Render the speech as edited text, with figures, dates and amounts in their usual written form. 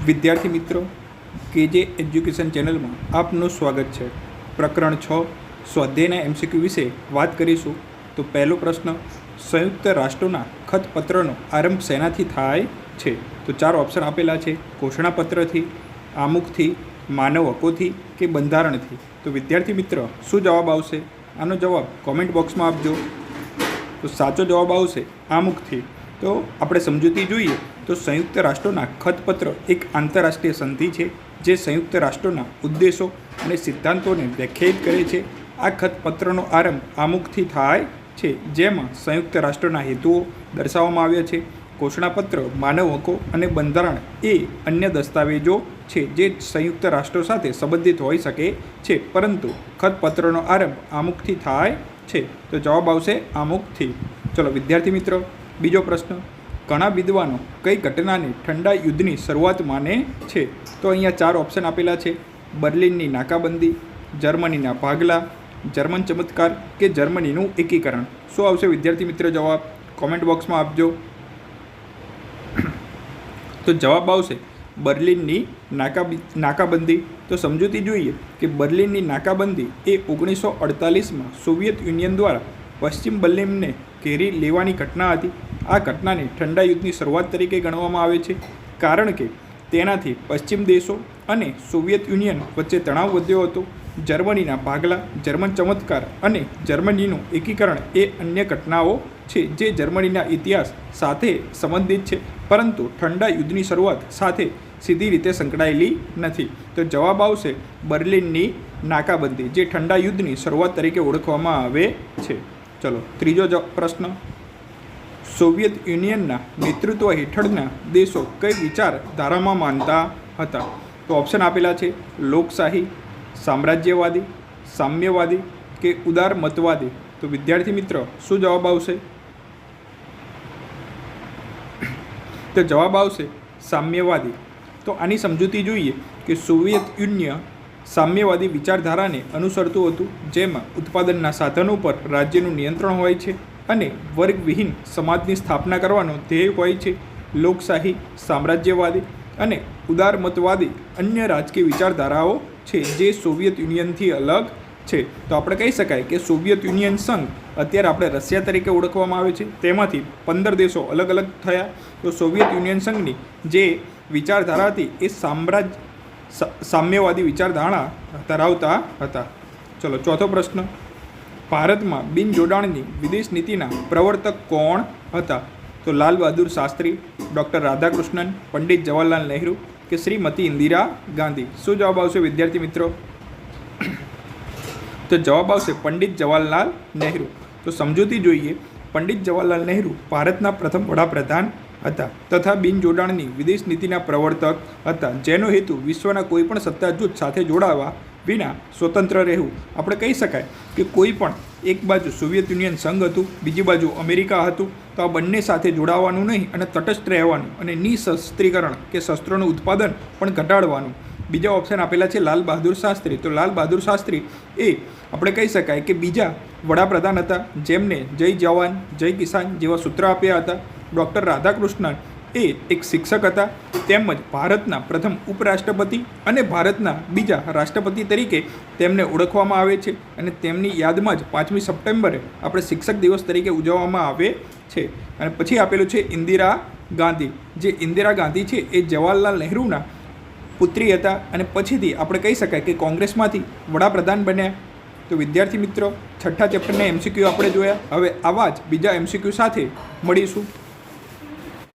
વિદ્યાર્થી મિત્રો, કેજે એજ્યુકેશન ચેનલમાં આપનું સ્વાગત છે। પ્રકરણ 6 સ્વાધ્યાયના એમસીક્યુ વિશે વાત કરીશું। તો પહેલો પ્રશ્ન, સંયુક્ત રાષ્ટ્રોના ખતપત્રનો આરંભ શેનાથી થાય છે? તો 4 ઓપ્શન આપેલા છે, ઘોષણાપત્રથી, આમુખથી, માનવ હકોથી કે બંધારણથી। તો વિદ્યાર્થી મિત્ર, શું જવાબ આવશે? આનો જવાબ કોમેન્ટ બોક્સમાં આપજો। તો સાચો જવાબ આવશે આમુખથી। તો આપણે સમજૂતી જોઈએ તો સંયુક્ત રાષ્ટ્રોના ખતપત્ર એક આંતરરાષ્ટ્રીય સંધિ છે જે સંયુક્ત રાષ્ટ્રોના ઉદ્દેશો અને સિદ્ધાંતોને વ્યાખ્યાયિત કરે છે। આ ખતપત્રનો આરંભ આમુખથી થાય છે, જેમાં સંયુક્ત રાષ્ટ્રોના હેતુઓ દર્શાવવામાં આવ્યા છે। ઘોષણાપત્ર, માનવ હકો અને બંધારણ એ અન્ય દસ્તાવેજો છે જે સંયુક્ત રાષ્ટ્રો સાથે સંબંધિત હોઈ શકે છે, પરંતુ ખતપત્રનો આરંભ આમુખથી થાય છે। તો જવાબ આવશે આમુખથી। ચલો વિદ્યાર્થી મિત્રો, બીજો પ્રશ્ન, ઘણા વિદ્વાનો કઈ ઘટનાને ઠંડા યુદ્ધની શરૂઆત માને છે? તો અહીંયા 4 ઓપ્શન આપેલા છે, બર્લિનની નાકાબંધી, જર્મનીના ભાગલા, જર્મન ચમત્કાર કે જર્મનીનું એકીકરણ। શું આવશે વિદ્યાર્થી મિત્ર જવાબ? કોમેન્ટ બોક્સમાં આપજો। તો જવાબ આવશે બર્લિનની નાકાબંધી। તો સમજૂતી જોઈએ કે બર્લિનની નાકાબંધી એ 1948માં સોવિયત યુનિયન દ્વારા પશ્ચિમ બર્લિનને ઘેરી લેવાની ઘટના હતી। આ ઘટનાને ઠંડા યુદ્ધની શરૂઆત તરીકે ગણવામાં આવે છે, કારણ કે તેનાથી પશ્ચિમ દેશો અને સોવિયત યુનિયન વચ્ચે તણાવ વધ્યો હતો। જર્મનીના ભાગલા, જર્મન ચમત્કાર અને જર્મનીનું એકીકરણ એ અન્ય ઘટનાઓ છે જે જર્મનીના ઇતિહાસ સાથે સંબંધિત છે, પરંતુ ઠંડા યુદ્ધની શરૂઆત સાથે સીધી રીતે સંકળાયેલી નથી। તો જવાબ આવશે બર્લિનની નાકાબંધી, જે ઠંડા યુદ્ધની શરૂઆત તરીકે ઓળખવામાં આવે છે। ચલો ત્રીજો પ્રશ્ન, સોવિયત યુનિયનના નેતૃત્વ હેઠળના દેશો કઈ વિચારધારામાં માનતા હતા? તો ઓપ્શન આપેલા છે, લોકશાહી, સામ્રાજ્યવાદી, સામ્યવાદી કે ઉદારમતવાદી। તો વિદ્યાર્થી મિત્ર, શું જવાબ આવશે? તો જવાબ આવશે સામ્યવાદી। તો આની સમજૂતી જોઈએ કે સોવિયત યુનિયન સામ્યવાદી વિચારધારાને અનુસરતું હતું, જેમાં ઉત્પાદનના સાધનો પર રાજ્યનું નિયંત્રણ હોય છે અને વર્ગવિહીન સમાજની સ્થાપના કરવાનો ધ્યેય હોય છે। લોકશાહી, સામ્રાજ્યવાદી અને ઉદારમતવાદી અન્ય રાજકીય વિચારધારાઓ છે જે સોવિયત યુનિયનથી અલગ છે। તો આપણે કહી શકાય કે સોવિયત યુનિયન સંઘ, અત્યારે આપણે રશિયા તરીકે ઓળખવામાં આવે છે, તેમાંથી 15 દેશો અલગ અલગ થયા। તો સોવિયત યુનિયન સંઘની જે વિચારધારા હતી એ સામ્યવાદી વિચારધારણા ધરાવતા હતા। ચલો ચોથો પ્રશ્ન, ભારતમાં બિનજોડાણની વિદેશ નીતિના પ્રવર્તક કોણ હતા? તો લાલ બહાદુર શાસ્ત્રી, ડૉક્ટર રાધાકૃષ્ણન, પંડિત જવાહરલાલ નહેરુ કે શ્રીમતી ઇન્દિરા ગાંધી। શું જવાબ આવશે વિદ્યાર્થી મિત્રો? તો જવાબ આવશે પંડિત જવાહરલાલ નહેરુ। તો સમજૂતી જોઈએ, પંડિત જવાહરલાલ નહેરુ ભારતના પ્રથમ વડાપ્રધાન હતા તથા બિનજોડાણની વિદેશ નીતિના પ્રવર્તક હતા, જેનો હેતુ વિશ્વના કોઈપણ સત્તા જૂથ સાથે જોડાવા વિના સ્વતંત્ર રહેવું। આપણે કહી શકાય કે કોઈ પણ એક બાજુ સોવિયત યુનિયન સંઘ હતું, બીજી બાજુ અમેરિકા હતું, તો આ બંને સાથે જોડાવાનું નહીં અને તટસ્થ રહેવાનું અને નિશસ્ત્રીકરણ કે શસ્ત્રોનું ઉત્પાદન પણ ઘટાડવાનું। બીજા ઓપ્શન આપેલા છે લાલ બહાદુર શાસ્ત્રી। તો લાલ બહાદુર શાસ્ત્રી એ આપણે કહી શકાય કે બીજા વડાપ્રધાન હતા, જેમને જય જવાન જય કિસાન જેવા સૂત્ર આપ્યા હતા। ડૉક્ટર રાધાકૃષ્ણન એ એક શિક્ષક હતા, તેમજ ભારતના પ્રથમ ઉપરાષ્ટ્રપતિ અને ભારતના બીજા રાષ્ટ્રપતિ તરીકે તેમને ઓળખવામાં આવે છે, અને તેમની યાદમાં જ 5મી સપ્ટેમ્બરે આપણે શિક્ષક દિવસ તરીકે ઉજવવામાં આવે છે। અને પછી આપેલું છે ઇન્દિરા ગાંધી। જે ઇન્દિરા ગાંધી છે એ જવાહરલાલ નહેરુના પુત્રી હતા અને પછીથી આપણે કહી શકાય કે કોંગ્રેસમાંથી વડાપ્રધાન બન્યા। તો વિદ્યાર્થી મિત્રો, છઠ્ઠા ચેપ્ટરના એમસીક્યુ આપણે જોયા। હવે આવા જ બીજા એમસીક્યુ સાથે મળીશું।